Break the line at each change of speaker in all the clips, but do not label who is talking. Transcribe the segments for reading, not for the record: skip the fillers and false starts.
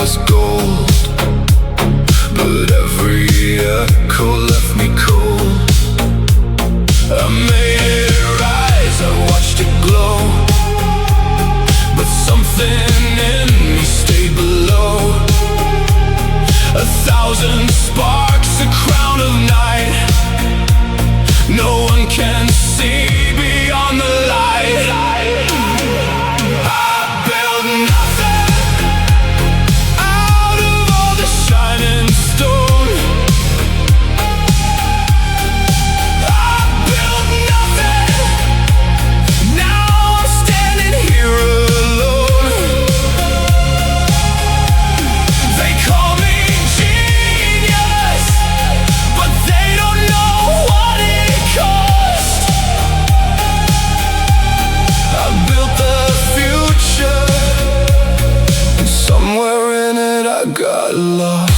was gold, but every echo left me cold. I made it rise, I watched it glow, but something in me stayed below. 1,000 sparks, a crown of night. No one can see beyond the light. I built nothing out of all the shining stone. I built nothing. Now I'm standing here alone. They call me genius, but they don't know what it cost. I built the future, and somewhere in it I got lost.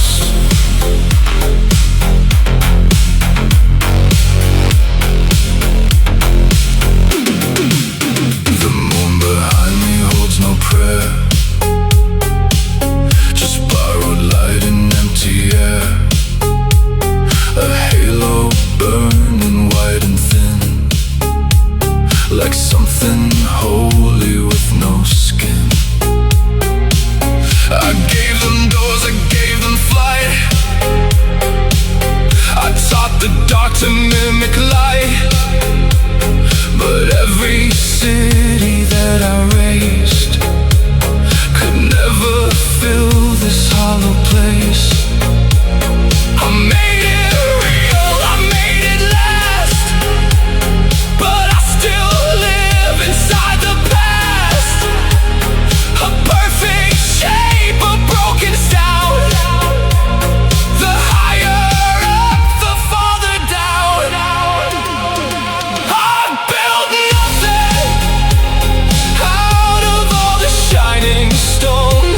The moon behind me holds no prayer, just borrowed light in empty air. A halo burning white and thin, like something holy with no skin. I gave them doors, I gave them flight. I taught the dark to mimic light. But every city that I raised could never fill this hollow place. I made it real, I made it last, but I still live inside the past. A perfect shape, a broken sound. The higher up, the farther down. I built nothing out of all the shining stone.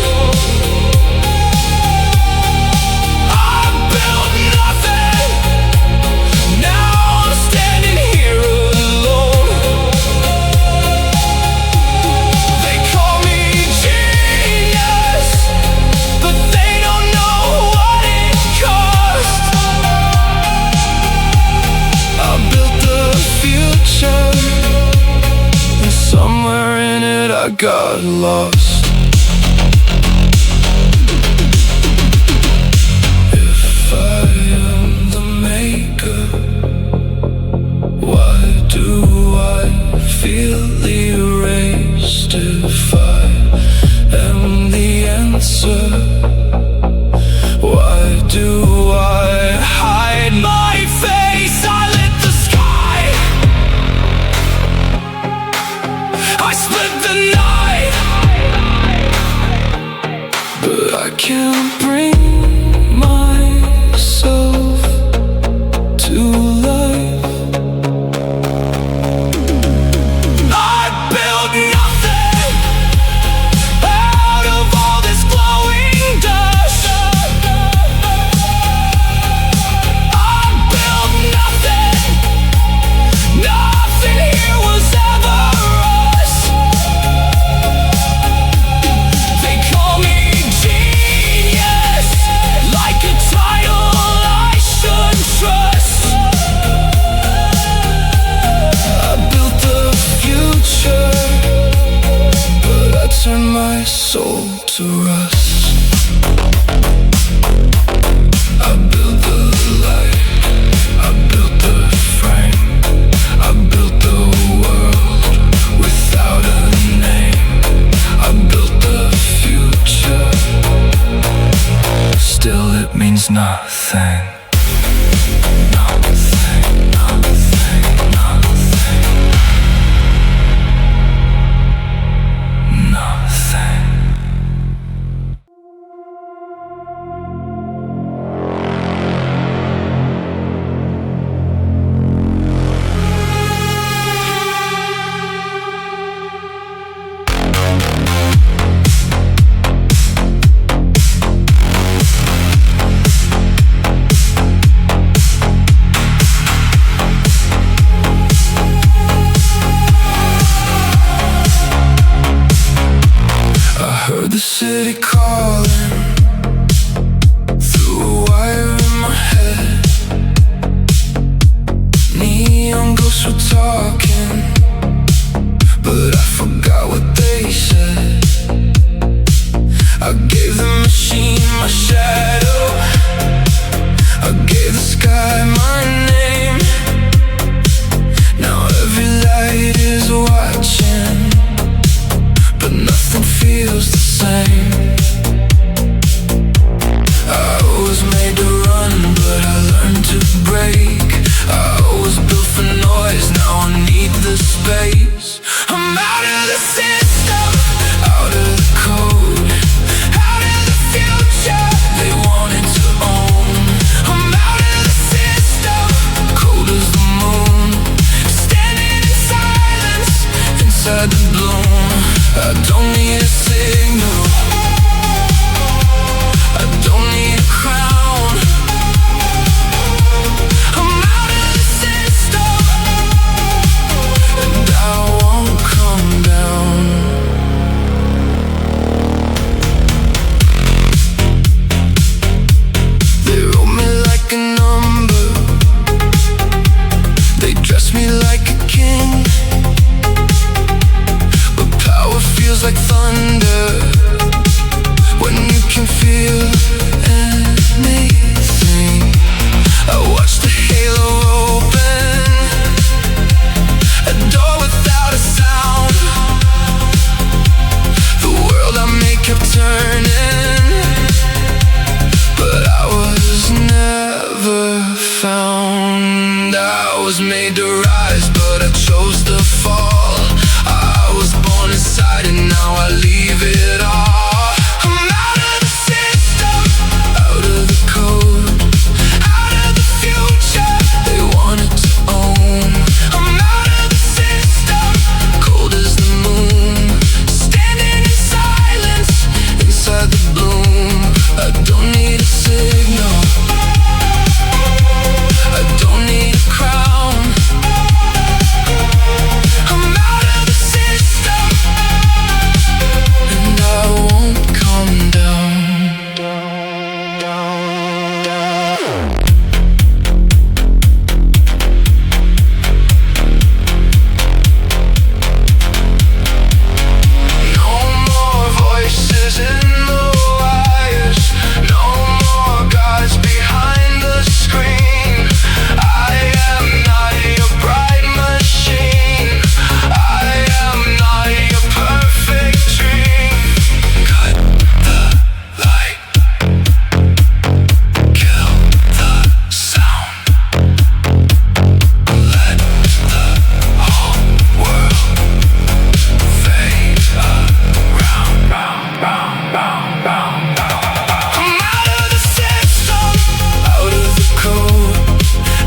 I built nothing. Now I'm standing here alone. They call me genius, but they don't know what it cost. I built the future, and somewhere in it I got lost. If I am the maker, why do I feel erased? If I am the answer, why do I hide my face? I lit the sky, I split the night, but I can't bring myself to life. I built nothing out of all this glowing dust. I built nothing. Nothing here was ever us. They call me genius, like a title I should trust. I built the future, but I turned my soul to rust. I built the light, I built the frame, I built the world without a name. I built the future, still it means nothing. Nothing, nothing, nothing. Nothing. ghosts were talking, but I forgot what they said. I gave the machine my shadow, I gave the sky my name. Now every light is watching, but nothing feels the same. I was made to run, but I learned to break. I was built for noise, now I need the space. I'm out of the system, out of the code, out of the future they wanted to own. I'm out of the system, cold as the moon, standing in silence, inside the bloom. I don't need a signal, I don't need a crown. I'm out of the system, and I won't come down. They wrote me like a number, they dressed me like a king, but power feels like thunder when you can feel anything. I watch the halo open, a door without a sound. The world I made kept turning, but I was never found. I was made to rise, but I chose to fall. I was born inside and now I leave it all. I'm out of the system, out of the code, out of the future they wanted to own. I'm out of the system, cold as the moon, standing in silence, inside the bloom. I don't need a signal, I don't need a crown. I'm out of the system, and I won't come down. No more voices in the wires, no more gods behind the screen. I am not your bright machine, I am not your perfect dream. Cut the light, kill the sound, let the whole world fade around, round, round, round, round, round. I'm out of the system, out of the code,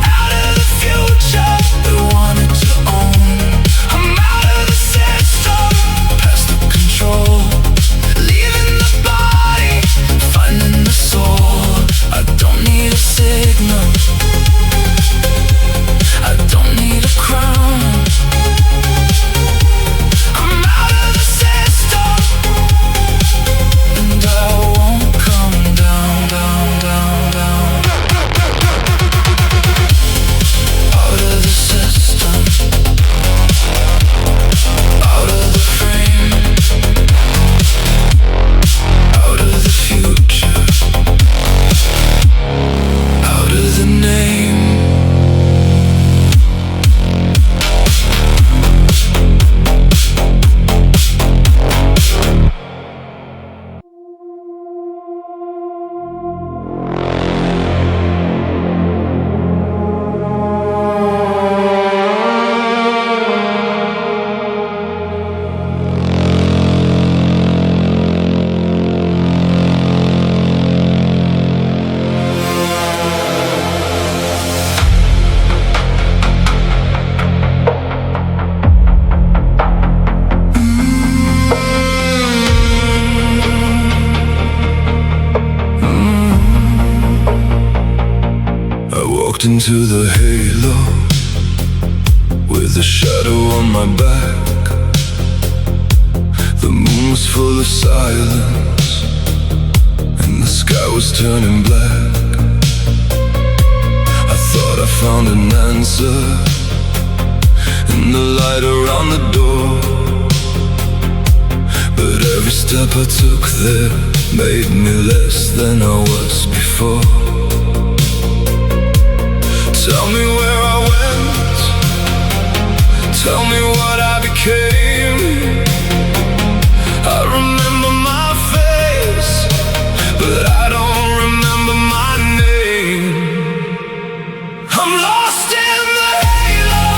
out of the future they wanted to own. I'm out of the system, past the control, leaving the body, finding the soul. I don't need a signal, I don't need a crown. I'm out of the system, and I won't come down, down, down, down. Out of the system, out of the frame, out of the future, out of the name. Into the halo with a shadow on my back. The moon was full of silence, and the sky was turning black. I thought I found an answer, light around the door. But every step I took there made me less than I was before. Tell me where I went, tell me what I became. I remember my face, but I don't remember my name. I'm lost in the halo,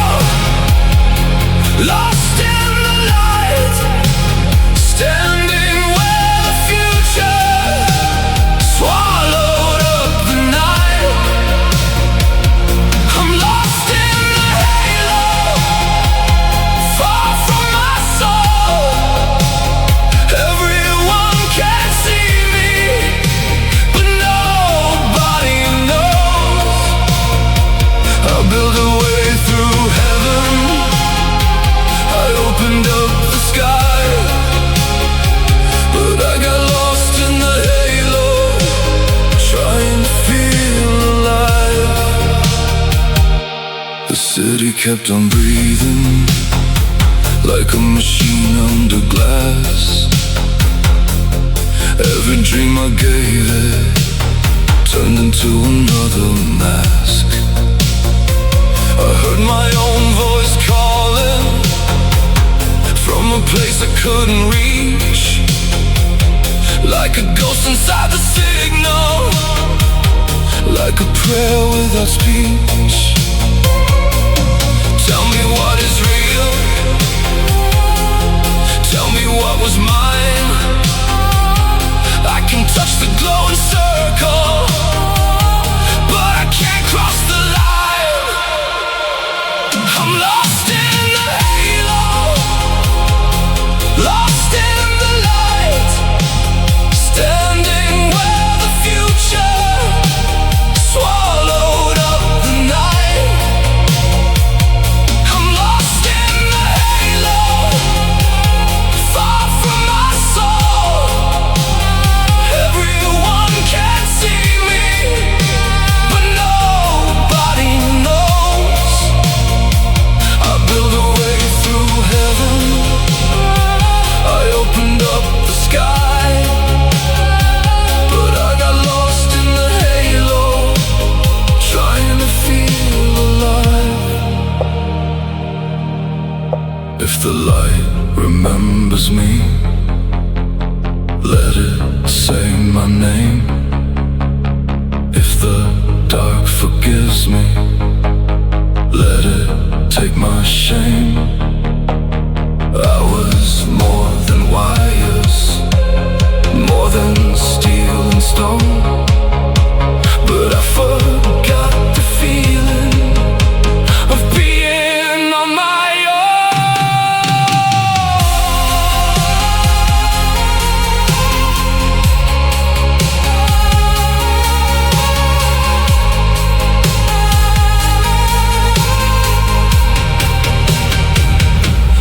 lost in the light, standing where the future swallowed up the night. I'm lost in the halo, far from my soul. Everyone can see me, but nobody knows. I built a way through heaven, I opened up the sky, but I got lost in the halo, trying to feel alive. The city kept on breathing, like a machine under glass. Every dream I gave it turned into another mask. I heard my own voice calling from a place I couldn't reach, like a ghost inside the signal, like a prayer without speech. Tell me what is real, tell me what was mine. I can touch the glowing circle, but I can't cross the line. I'm lost in the halo, lost in the light, standing where the future swallowed up the night. I'm lost in the halo, far from my soul. Everyone can see me, but nobody knows. I built a way through heaven, I opened up the sky, but I got lost in the halo, trying to feel alive. If the light remembers me, let it say my name. If the dark forgives me, let it take my shame. I was more than wires, more than steel and stone, but I forgot the feeling of being on my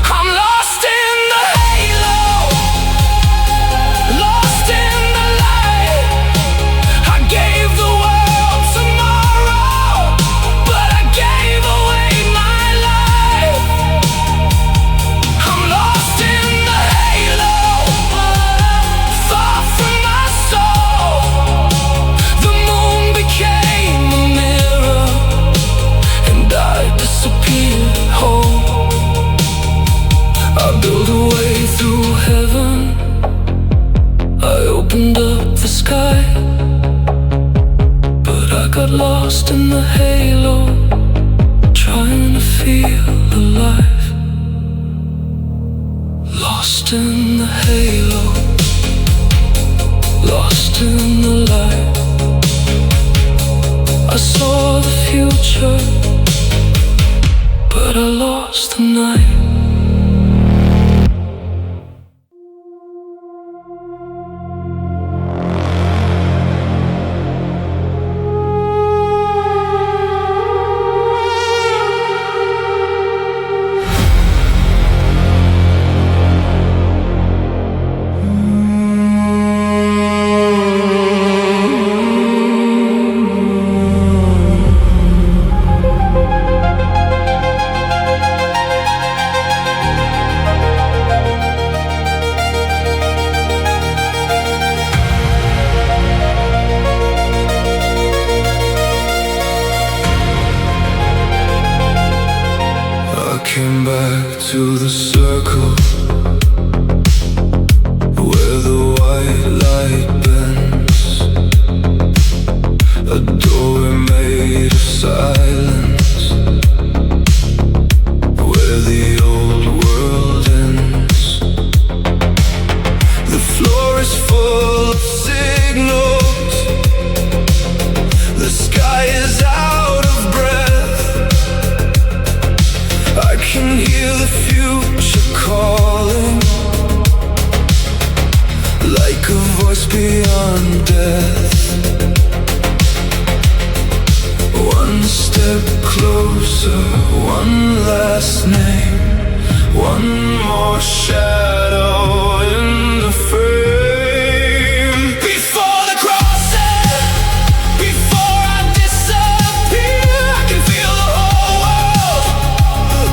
I'm lost in the halo, lost in the light. I gave the world tomorrow, but I gave away my life. I'm lost in the halo, far from my soul. The moon became a mirror, and I disappeared whole. I built a way through heaven, I opened up the sky, but I got lost in the halo, trying to feel alive. Lost in the halo, lost in the light. I saw the future, but I lost the night. Walking back to the circle where the white light bends, a doorway made of silence, where the old world ends. The floor is full of signals, the sky is out of breath. I can hear the future calling, like a voice beyond death. One step closer, one last name, one more shadow in the frame. Before the crossing, before I disappear, I can feel the whole world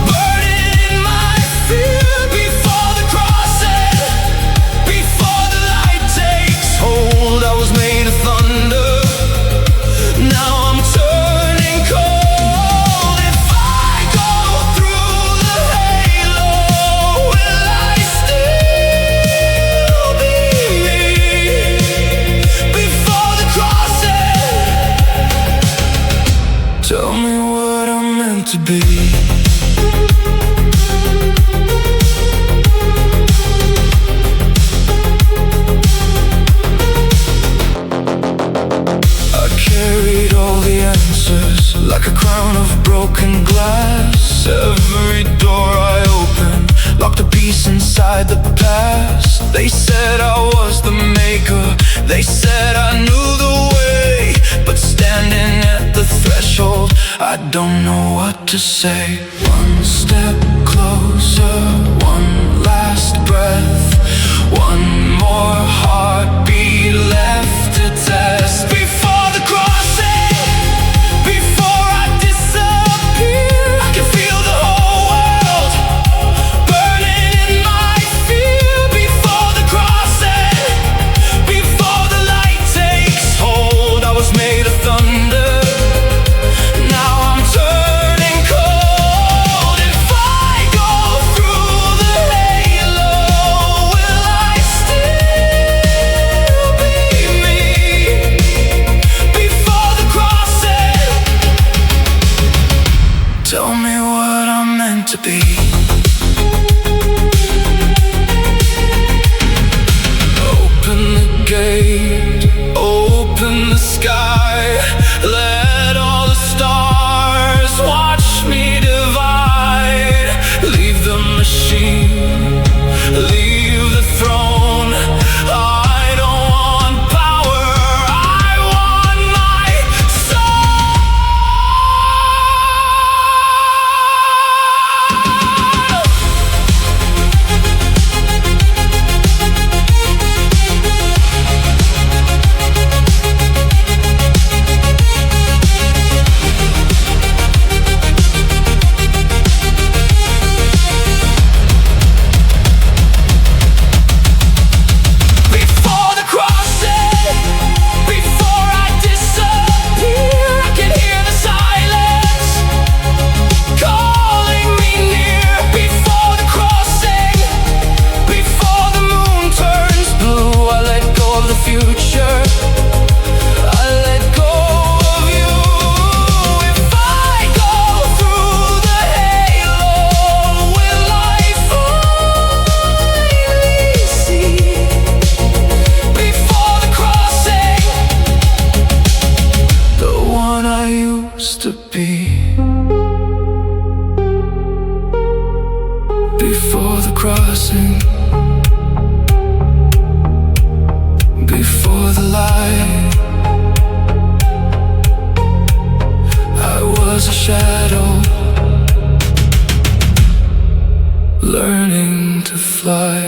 burning in my fear. Before the crossing, before the light takes hold, I was made of thunder. Now I'm turning cold. If I go through the halo, will I still be me? Before the crossing, tell me what I'm meant to be. I carried all the answers like a crown of broken glass. Every door I opened locked a piece inside the past. They said I was the maker, they said I knew the way, but standing at the threshold, I don't know what to say. One step closer, one last breath, one more heartbeat left to test. Before the crossing, before I disappear, I can feel the whole world burning in my fear. Before the crossing, before the light takes hold, I was made of thunder. Now I'm turning cold. If I go through the halo, will I still be me? Before the crossing, tell me what I'm meant to be. Open the gate, open the sky, let all the stars watch me divide. Leave the machine, leave the throne. I don't want power, I want my soul. Before the crossing, before I disappear, I can hear the silence calling me near. Before the crossing, before the moon turns blue, I let go of the future, I let go of you. If I go through the halo, will I finally see? Before the crossing, the one I used to be. Before the crossing, before the light, I was a shadow, learning to fly.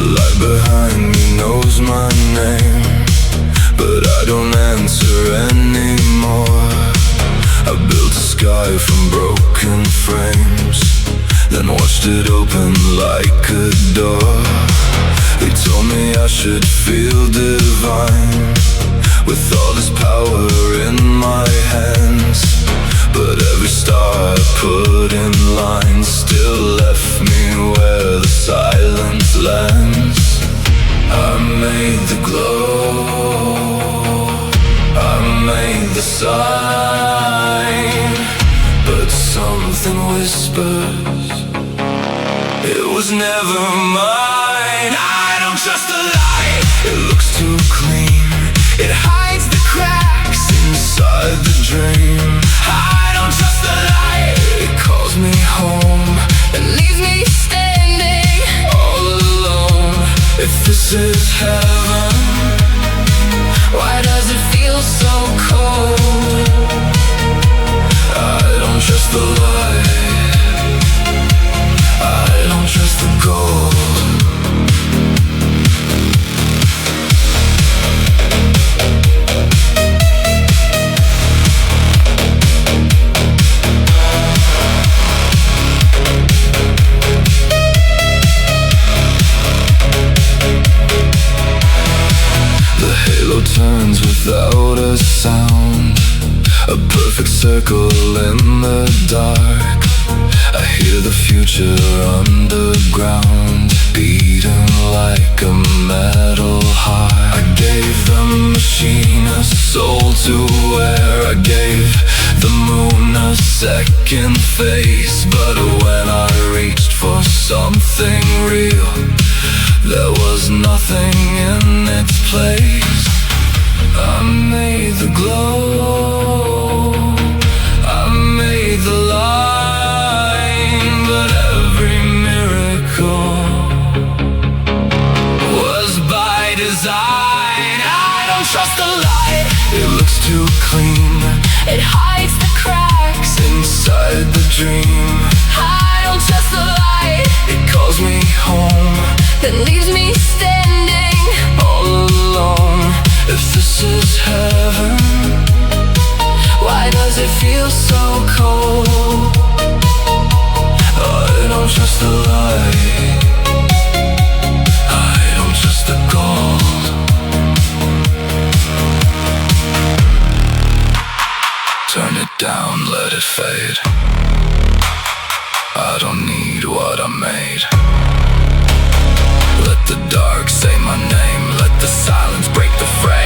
light behind me knows my name, but I don't answer anymore. I built a sky from broken frames, then watched it open like a door. They told me I should feel divine, with all this power in my hands. But every star I put in line still left me where the silence lands. I made the glow, I made the sign, but something whispers it was never mine. I don't trust the light, it looks too clean. It hides the cracks inside the dream. I don't trust the light, it calls me home and leaves me standing all alone. If this is heaven, why does it feel so cold? I don't trust the light, I don't trust the gold. Turns without a sound, a perfect circle in the dark. I hear the future underground, beating like a metal heart. I gave the machine a soul to wear, I gave the moon a second face. But when I reached for something real, there was nothing in its place. I made the glow, I made the line, but every miracle was by design. I don't trust the light, it looks too clean. It hides the cracks inside the dream. I don't trust the light, it calls me home, then leaves me standing all alone. If this is heaven, why does it feel so cold? I don't trust the light, I don't trust the gold. Turn it down, let it fade. I don't need what I made. Let the dark say my name, let the silence break the frame.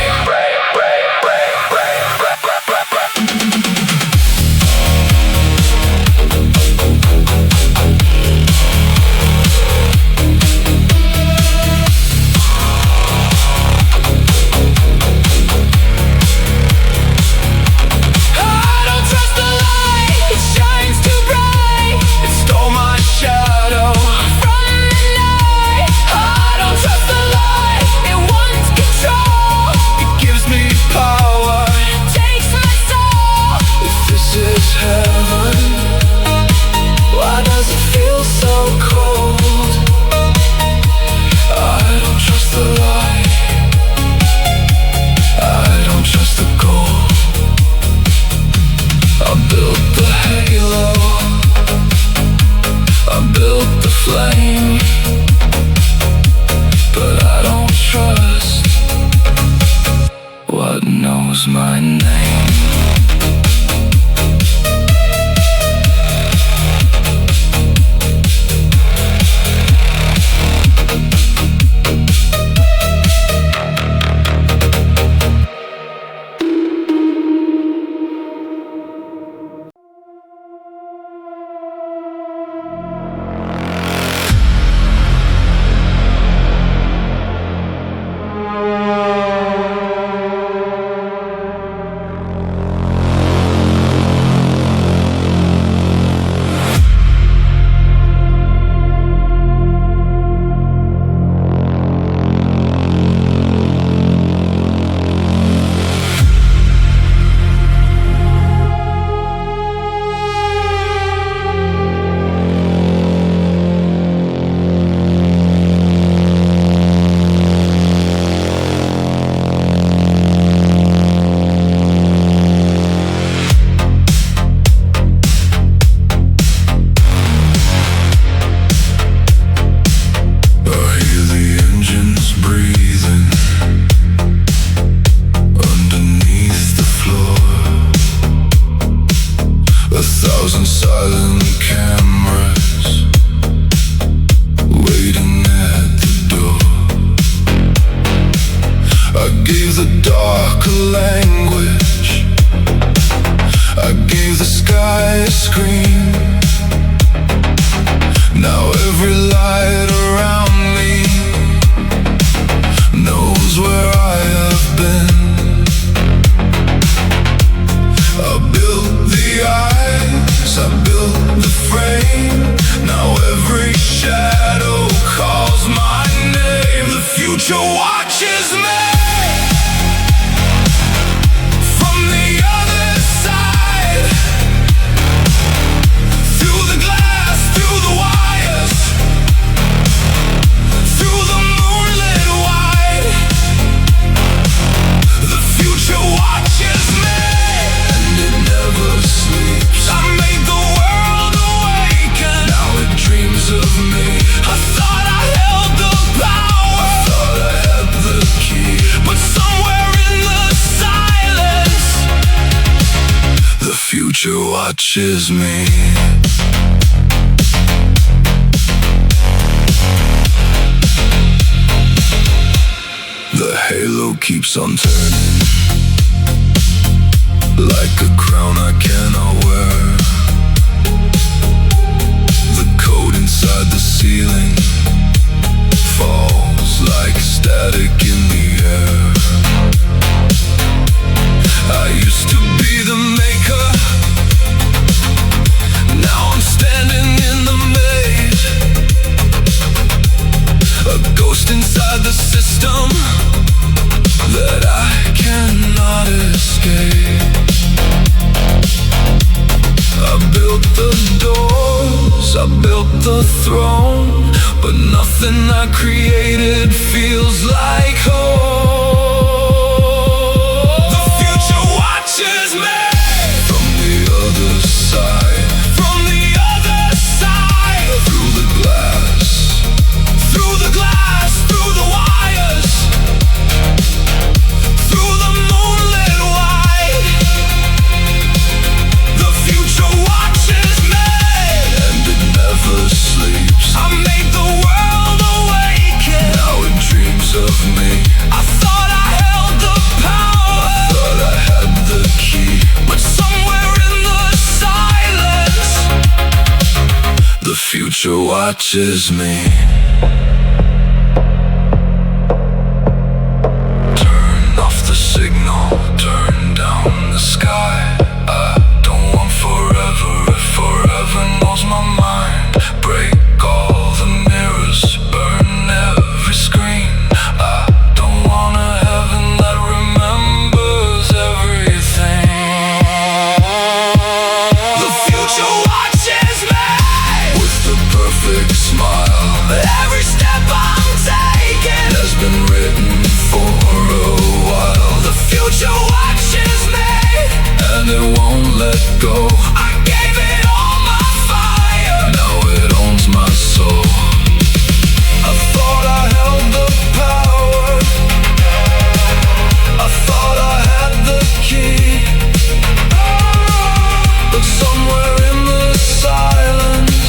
My name. darker language. I gave the sky a scream. Now every light around me knows where I have been. I built the eyes, I built the frame. Now every shadow calls my name. The future watches me. Future watches me. The halo keeps on turning, like a crown I cannot wear. The code inside the ceiling falls like static in the air. I used to be the maker, now I'm standing in the maze. A ghost inside the system that I cannot escape. I built the doors, I built the throne, but nothing I created feels like home. The future watches me. From the other side, from the other side, through the glass, through the glass, through the wires, through the moonlit light. The future watches me, and it never sleeps. I made the world awaken, now it dreams of me. I thought I held the power, I thought I had the key, but somewhere in the silence, the future watches me. Turn off the signal, turn down the sky. I don't want forever, if forever knows my mind. Break all the mirrors, burn every screen. I don't want a heaven that remembers everything. The future watches me with the perfect smile. Every step I'm taking has been written for a while. The future watches me, and it won't let go. I gave it all my fire, now it owns my soul. I thought I held the power, I thought I had the key, but somewhere in the silence,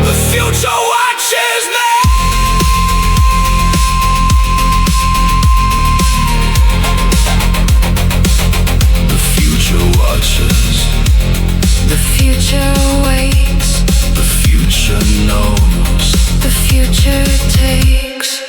the future watches me. The future watches.
The future waits,
The future knows.
the future takes.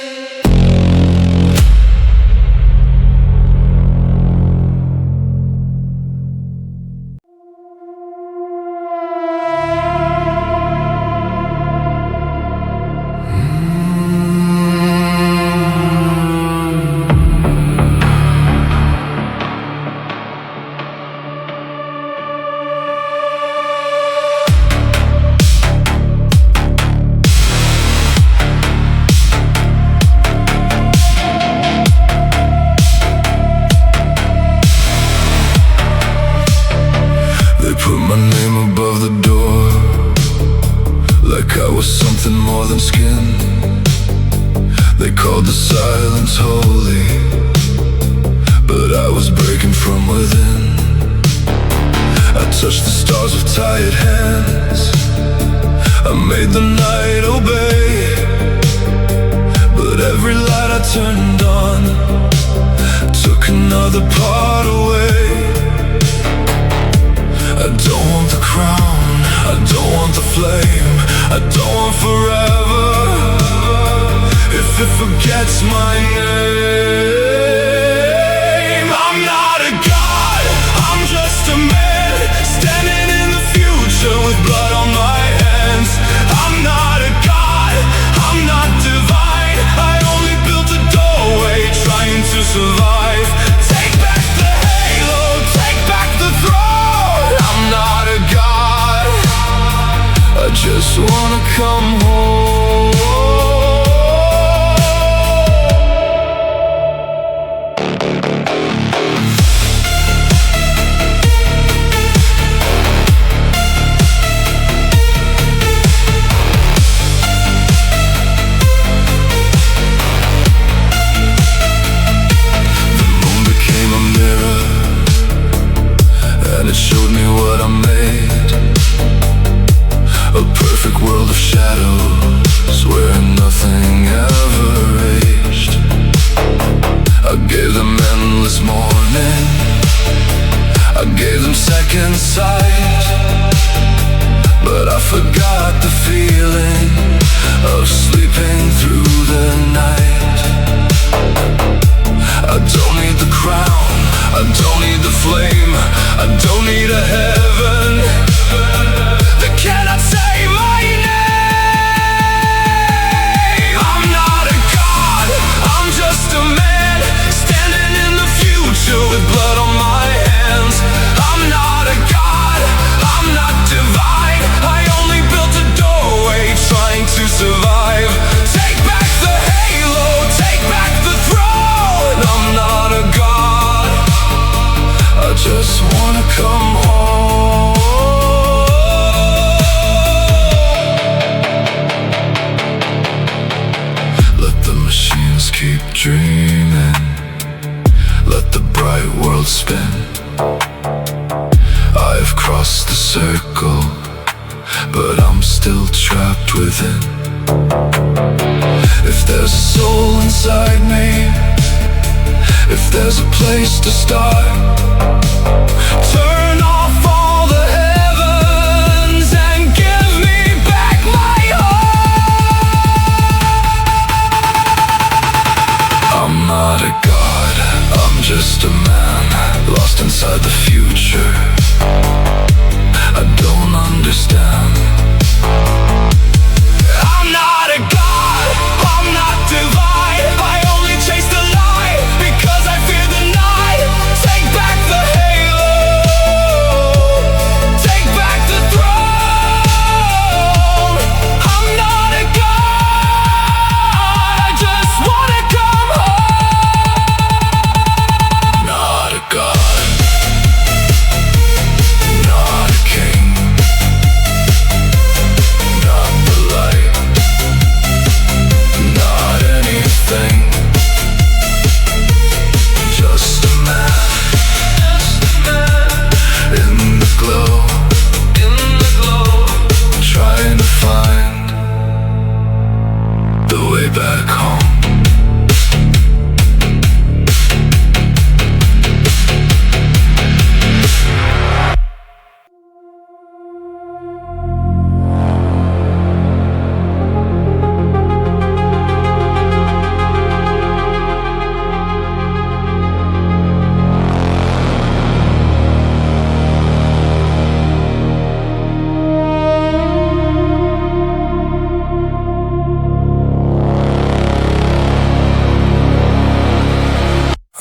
They put my name above the door, like I was something more than skin. They called the silence holy, but I was breaking from within. I touched the stars with tired hands, I made the night obey, but every light turned on, took another part away. I don't want the crown, I don't want the flame, I don't want forever if it forgets my name. I'm not a god, I'm just a man standing in the future with blood on my hands. I'm not a god, I'm not divine, I only built a doorway trying to survive. Take back the halo, take back the throne. I'm not a god, I just wanna come home. It showed me what I made, a perfect world of shadows where nothing ever aged. I gave them endless morning, I gave them second sight, but I forgot the feeling of sleeping through the night. I don't need the crown, I don't need the flame, I don't need a heaven that cannot say my name. I'm not a god, I'm just a man standing in the future with blood on my hands. I'm not a god, I'm not divine, I only built a doorway trying to survive. Take back the halo, take back the throne. I'm not a god, I just wanna come home. Let the machines keep dreaming, let the bright world spin. I've crossed the circle, but I'm still trapped within. If there's a soul inside me, if there's a place to start, turn off all the heavens and give me back my heart. I'm not a god, I'm just a man lost inside the future. I don't understand. I'm not a god, I'm not divine, I only chase the light because I fear the night. Take back the halo, take back the throne. I'm not a god, I just wanna come home. Not a god, not a king, not the light, not anything. Just a man in the glow, trying to find the way back home.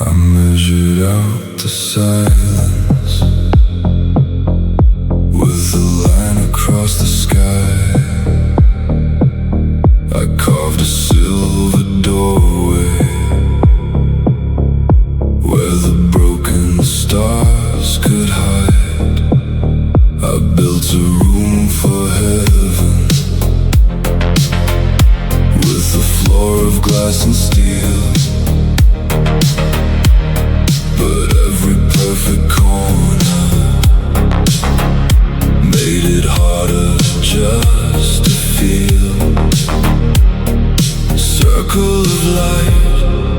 I measured out the silence with a line across the sky. I carved a silver doorway where the broken stars could hide. I built a room for heaven with a floor of glass and steel. But every perfect corner made it harder just to feel. Circle of light,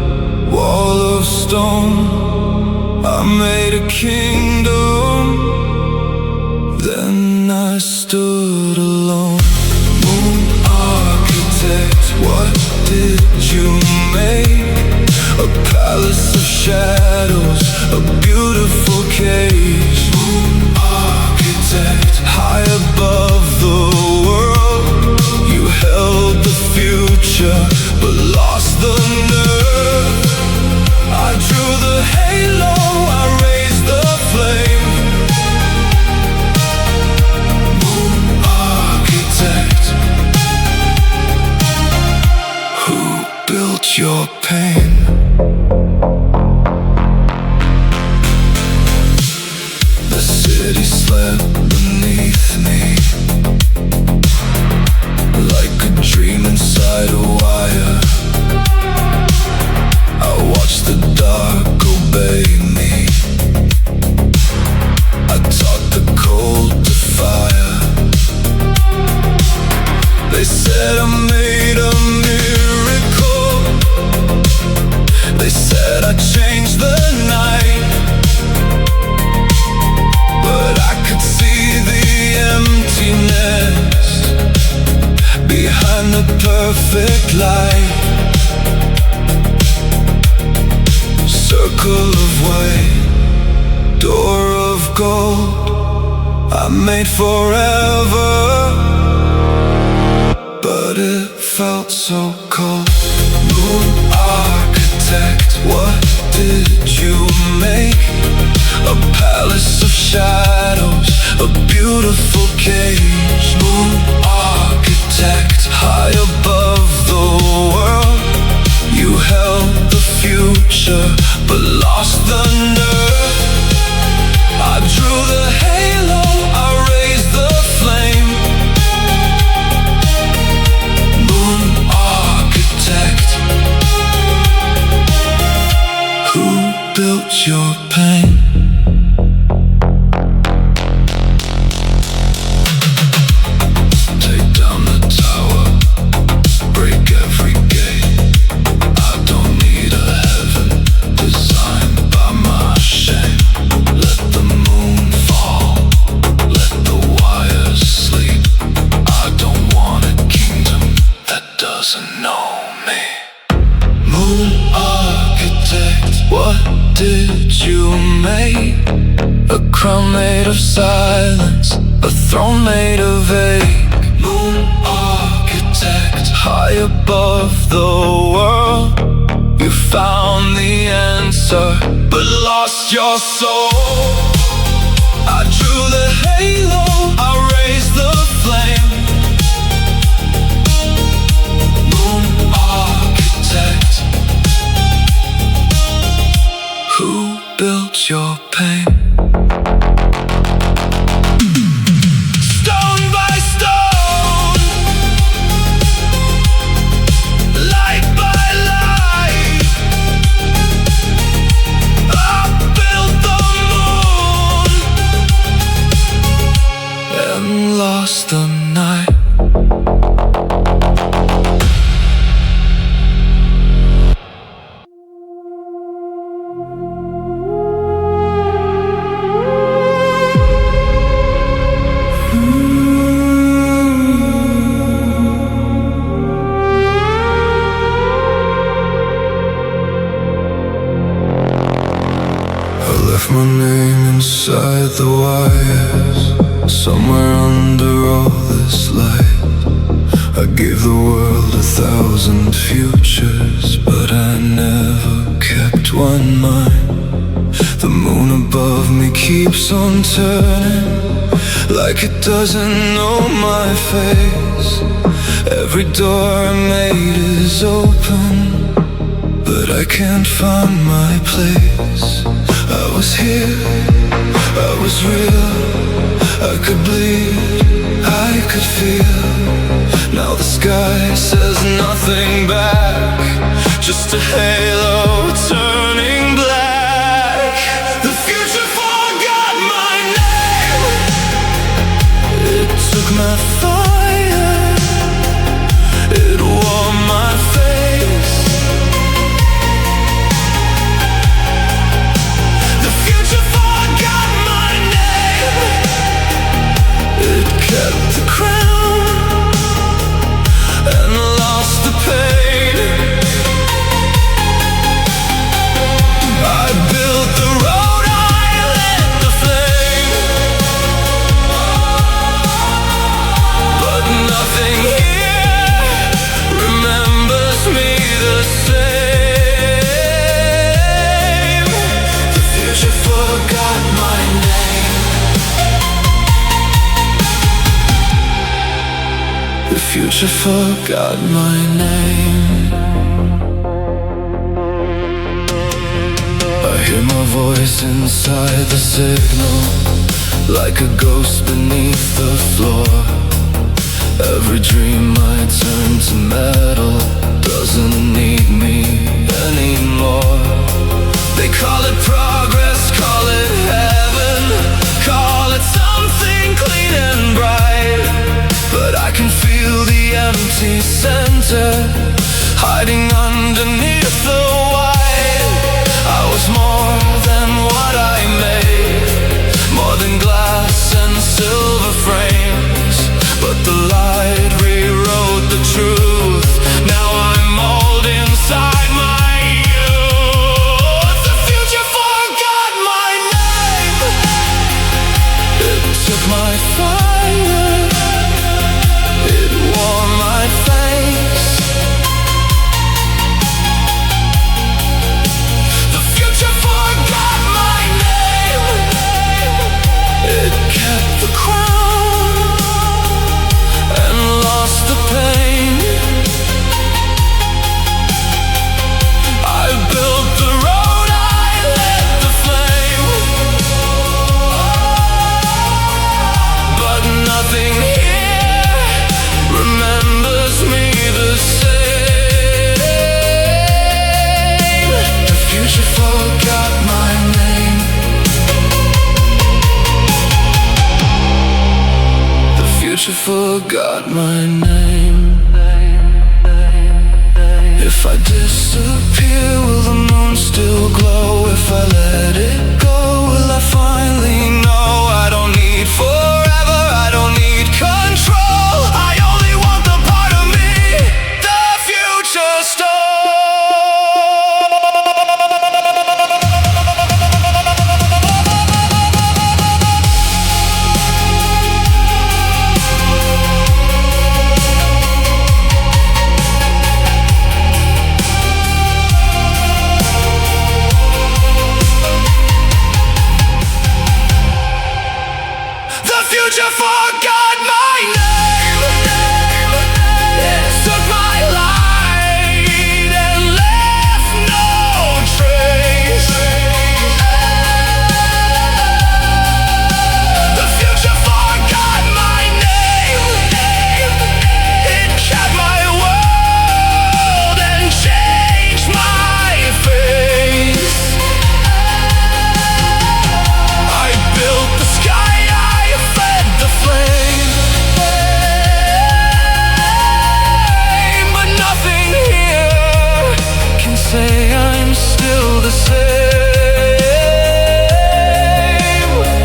kingdom. Then I stood alone. Moon architect, what did you make? A palace of shadows, a beautiful cage. Moon architect, high above the world. You held the future, but lost the nerve. I drew the halo, I raised the flame. Moon architect, who built your pain? The city slept beneath me, like a dream inside a wire. I watch the dark obey me. I taught the cold to fire. They said I made a miracle. They said I changed the night. But I could see the emptiness behind the perfect light. Circle of white, door of gold, I made forever, but it felt so cold. Moon architect, what did you make? A palace of shadows, a beautiful cage. Moon architect, high above the world. You held the future, but lost the nerve. I drew the halo, I raised the flame. Moon architect, who built your pain? Take down the tower, break every gate. I don't need a heaven designed by my shame. Let the moon fall, let the wires sleep. I don't want a kingdom that doesn't know me. Moon architect, what did you make? A crown made of silence, a throne made of ache. Moon architect, high above the world. You found the answer, but lost your soul. I drew the halo, I raised the flame. Moon architect, who built your pain? Stone by stone, light by light, I built the moon and lost the night. Left my name inside the wires, somewhere under all this light. I gave the world 1,000 futures, but I never kept one mine. The moon above me keeps on turning, like it doesn't know my face. Every door I made is open, but I can't find my place. I was here, I was real, I could bleed, I could feel. Now the sky says nothing back, just a halo turning black. The future forgot my name. It took my fire, it wore my face. The future forgot future forgot my name. I hear my voice inside the signal, like a ghost beneath the floor. Every dream I turn to metal doesn't need me anymore. They call it progress, call it heaven, call it something clean and bright, but I can feel the empty center hiding underneath the white. I was more than what I made, more than glass and silver frames, but the light rewrote the truth. Now I'm mold inside my youth. The future forgot my name. It took my fire, it wore my face. The future forgot my name. It kept the crown and lost the pain. I built the road, I lit the flame, but nothing here remembers me the same. The future forgot my name. The future forgot my name. If I disappear, will the moon still glow? If I let it go, will I finally know? I don't need forever, I don't need control. I only want the part of me the future stole. The future forgot my name. It took my light and left no trace. The future forgot my name. It kept my world and changed my face. I built the sky, I fed the flame, but nothing here can say I'm still the same.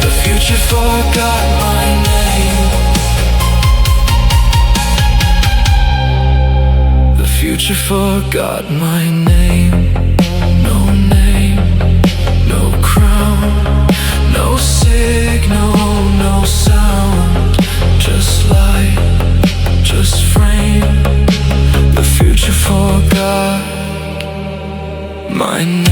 The future forgot my name. The future forgot my name. No name, no crown, no signal, no sound, just light, just frame. The future forgot my name.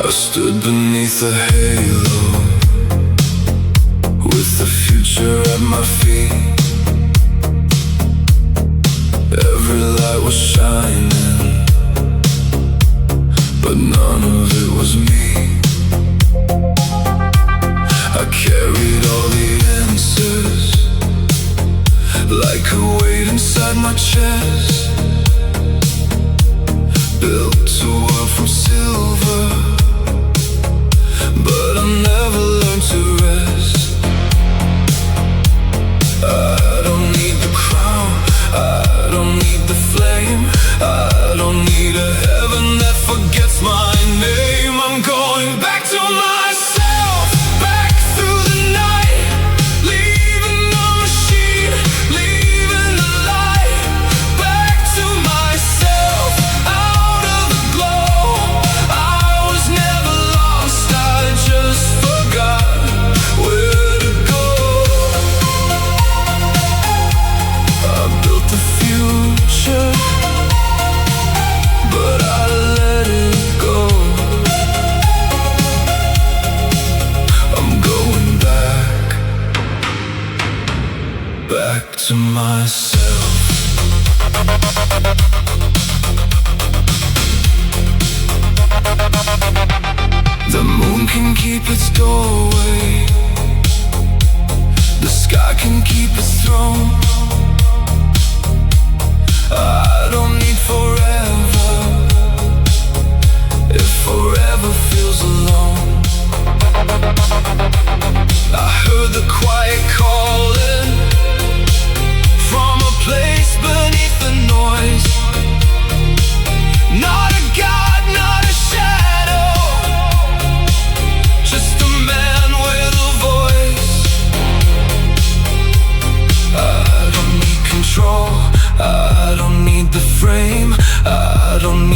I stood beneath the halo with the future at my feet. Every light was shining, but none of it was me. I carried all the answers like a weight inside my chest. Built a world from silver, but I never learned to rest. I don't need the crown, I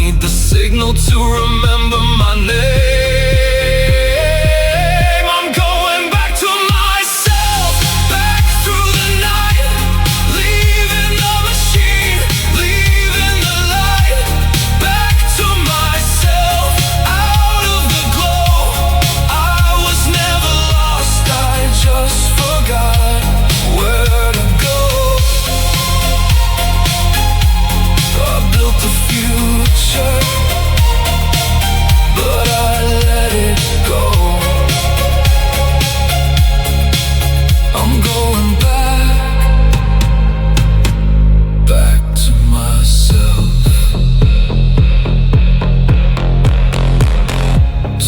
need the signal to remember my name. I'm going back to myself, back through the night, leaving the machine, leaving the light. Back to myself, out of the glow. I was never lost, I just forgot where to go. I built the future, but I let it go. I'm going back to myself.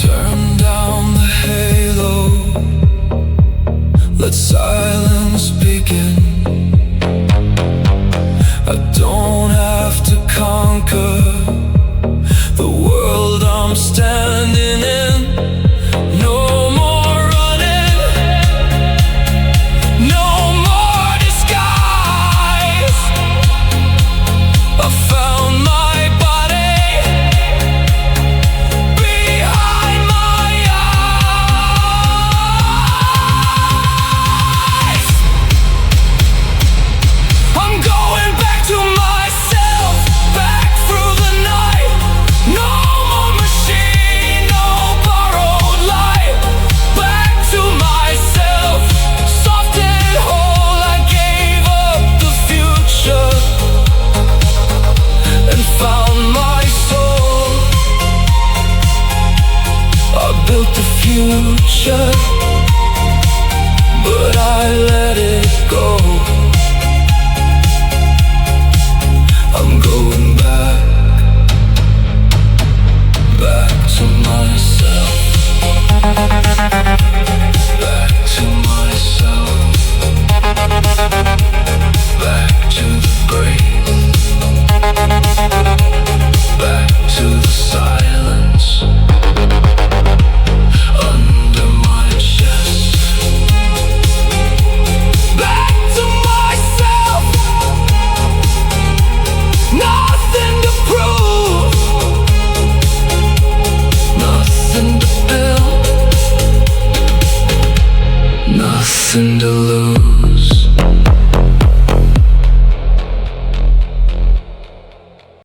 Turn down the halo, let silence begin. I don't have to conquer the world I'm standing in. No more running, no more disguise. I found my body behind my eyes. I'm going back to myself, back through the night. No more machine, no borrowed light. Back to myself, soft and whole. I gave up the future and found my soul. I built the future.